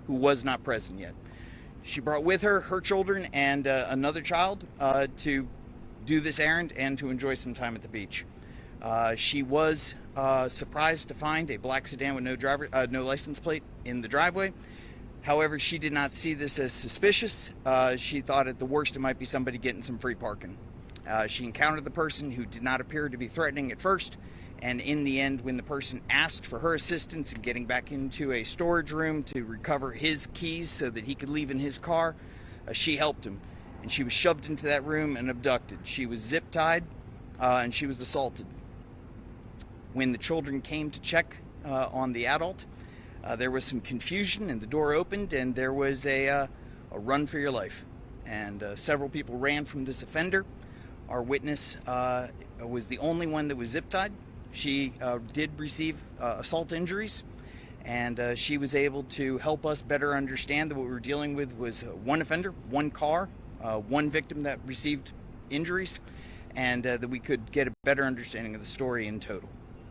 who was not present yet. She brought with her her children and another child to do this errand and to enjoy some time at the beach. She was surprised to find a black sedan with no license plate in the driveway. However, she did not see this as suspicious. She thought at the worst it might be somebody getting some free parking. She encountered the person, who did not appear to be threatening at first, and in the end, when the person asked for her assistance in getting back into a storage room to recover his keys so that he could leave in his car, she helped him, and she was shoved into that room and abducted. She was zip tied and she was assaulted. When the children came to check on the adult, there was some confusion, and the door opened, and there was a run for your life, and several people ran from this offender. Our witness was the only one that was zip tied. She did receive assault injuries, and she was able to help us better understand that what we were dealing with was one offender, one car, one victim that received injuries, and that we could get a better understanding of the story in total.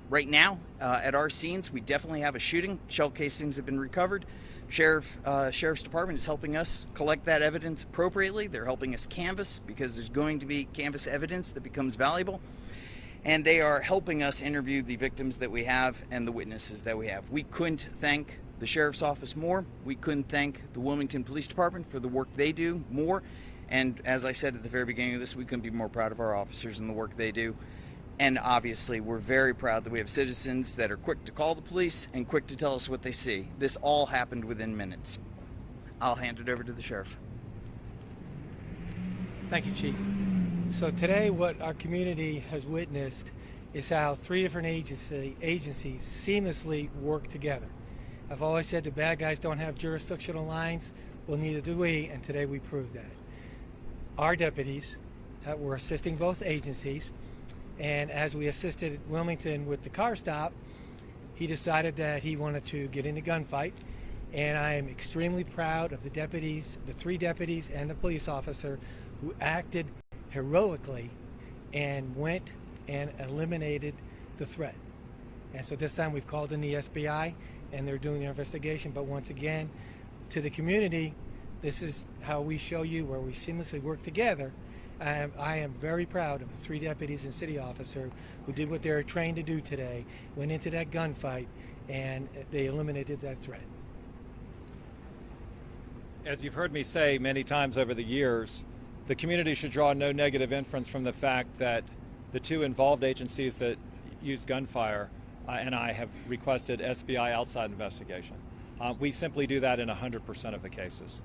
Right now, at our scenes, we definitely have a shooting. Shell casings have been recovered. Sheriff's Department is helping us collect that evidence appropriately. They're helping us canvass, because there's going to be canvass evidence that becomes valuable. And they are helping us interview the victims that we have and the witnesses that we have. We couldn't thank the Sheriff's Office more. We couldn't thank the Wilmington Police Department for the work they do more. And as I said at the very beginning of this, we couldn't be more proud of our officers and the work they do. And obviously, we're very proud that we have citizens that are quick to call the police and quick to tell us what they see. This all happened within minutes. I'll hand it over to the sheriff. Thank you, Chief. So today, what our community has witnessed is how three different agencies seamlessly work together. I've always said the bad guys don't have jurisdictional lines. Well, neither do we, and today we proved that. Our deputies were assisting both agencies, and as we assisted Wilmington with the car stop, he decided that he wanted to get in a gunfight, and I am extremely proud of the deputies, the three deputies and the police officer who acted heroically and went and eliminated the threat. And so this time we've called in the SBI, and they're doing their investigation. But once again, to the community, this is how we show you where we seamlessly work together. I am very proud of the three deputies and city officer who did what they were trained to do today, went into that gunfight, and they eliminated that threat. As you've heard me say many times over the years, the community should draw no negative inference from the fact that the two involved agencies that used gunfire and I have requested SBI outside investigation. We simply do that in 100% of the cases.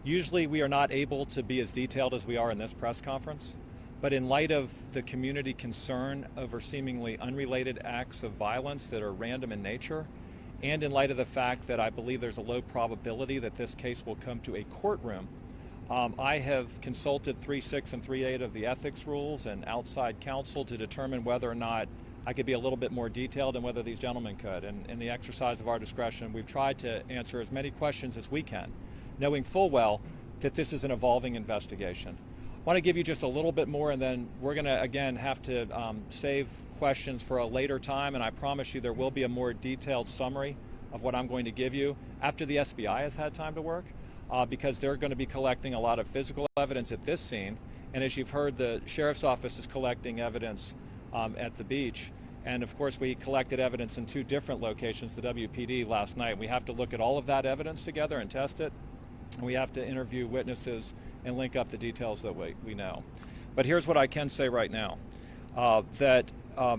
Usually we are not able to be as detailed as we are in this press conference, but in light of the community concern over seemingly unrelated acts of violence that are random in nature, and in light of the fact that I believe there's a low probability that this case will come to a courtroom, I have consulted 3.6 and 3.8 of the ethics rules and outside counsel to determine whether or not I could be a little bit more detailed and whether these gentlemen could. And in the exercise of our discretion, we've tried to answer as many questions as we can, knowing full well that this is an evolving investigation. I want to give you just a little bit more, and then we're going to, again, have to save questions for a later time, and I promise you there will be a more detailed summary of what I'm going to give you after the SBI has had time to work, because they're going to be collecting a lot of physical evidence at this scene, and as you've heard, the Sheriff's Office is collecting evidence at the beach. And of course, we collected evidence in two different locations, the WPD last night. We have to look at all of that evidence together and test it. And we have to interview witnesses and link up the details that we know. But here's what I can say right now, that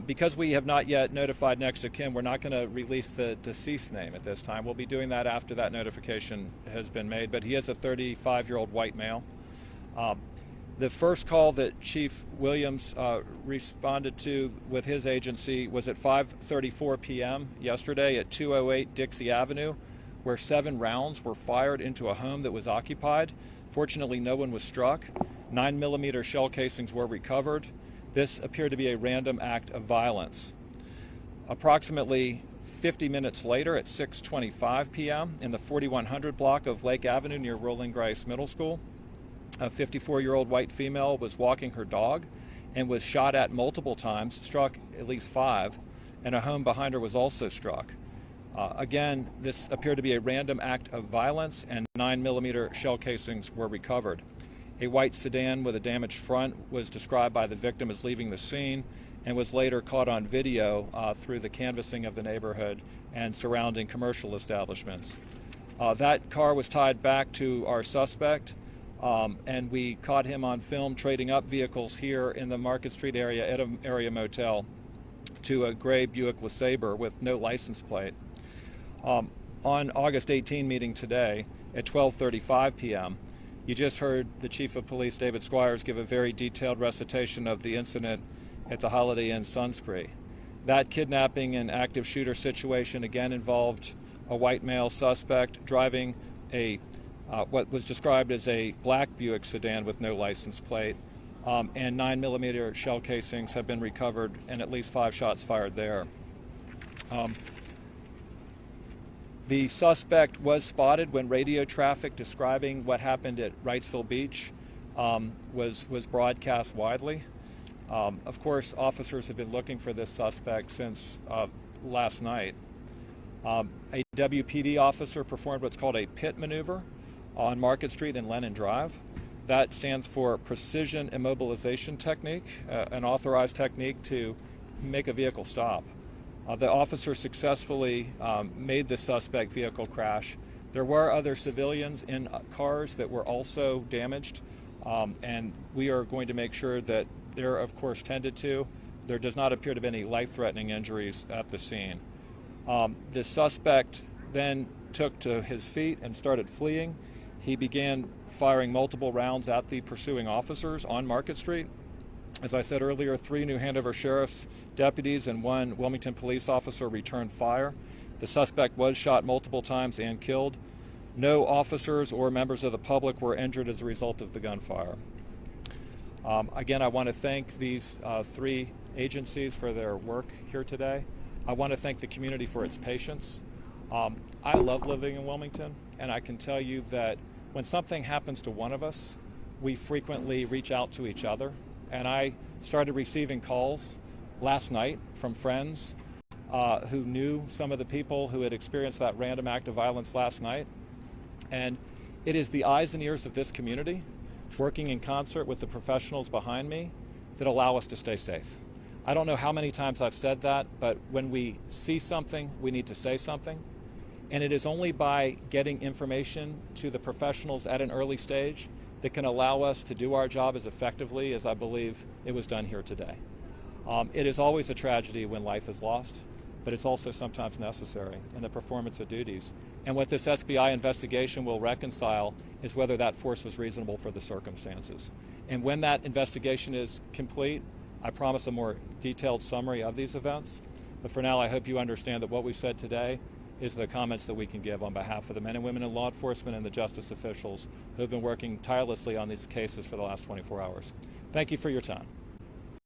because we have not yet notified next of kin, we're not going to release the deceased name at this time. We'll be doing that after that notification has been made, but he is a 35-year-old white male. The first call that Chief Williams responded to with his agency was at 5:34 p.m. yesterday at 208 Dixie Avenue, where 7 rounds were fired into a home that was occupied. Fortunately, no one was struck. 9mm shell casings were recovered. This appeared to be a random act of violence. Approximately 50 minutes later at 6:25 p.m. in the 4100 block of Lake Avenue near Rolling Grace Middle School, a 54-year-old white female was walking her dog and was shot at multiple times, struck at least 5, and a home behind her was also struck. Again, this appeared to be a random act of violence, and 9mm shell casings were recovered. A white sedan with a damaged front was described by the victim as leaving the scene and was later caught on video through the canvassing of the neighborhood and surrounding commercial establishments. That car was tied back to our suspect, and we caught him on film trading up vehicles here in the Market Street area at an area motel to a gray Buick LeSabre with no license plate. On August 18 meeting today at 12:35 p.m., you just heard the Chief of Police, David Squires, give a very detailed recitation of the incident at the Holiday Inn Sunspree. That kidnapping and active shooter situation again involved a white male suspect driving a what was described as a black Buick sedan with no license plate, and 9mm shell casings have been recovered and at least 5 shots fired there. The suspect was spotted when radio traffic describing what happened at Wrightsville Beach was broadcast widely. Of course, officers have been looking for this suspect since last night. A WPD officer performed what's called a pit maneuver on Market Street and Lennon Drive. That stands for Precision Immobilization Technique, an authorized technique to make a vehicle stop. The officer successfully made the suspect vehicle crash. There were other civilians in cars that were also damaged, and we are going to make sure that they're, of course, tended to. There does not appear to be any life-threatening injuries at the scene. The suspect then took to his feet and started fleeing. He began firing multiple rounds at the pursuing officers on Market Street. As I said earlier, 3 New Hanover sheriff's deputies and 1 Wilmington police officer returned fire. The suspect was shot multiple times and killed. No officers or members of the public were injured as a result of the gunfire. Again, I want to thank these 3 agencies for their work here today. I want to thank the community for its patience. I love living in Wilmington, and I can tell you that when something happens to one of us, we frequently reach out to each other. And I started receiving calls last night from friends who knew some of the people who had experienced that random act of violence last night. And it is the eyes and ears of this community, working in concert with the professionals behind me, that allow us to stay safe. I don't know how many times I've said that, but when we see something, we need to say something. And it is only by getting information to the professionals at an early stage that can allow us to do our job as effectively as I believe it was done here today. It is always a tragedy when life is lost, but it's also sometimes necessary in the performance of duties. And what this SBI investigation will reconcile is whether that force was reasonable for the circumstances. And when that investigation is complete, I promise a more detailed summary of these events. But for now, I hope you understand that what we've said today is the comments that we can give on behalf of the men and women in law enforcement and the justice officials who have been working tirelessly on these cases for the last 24 hours. Thank you for your time.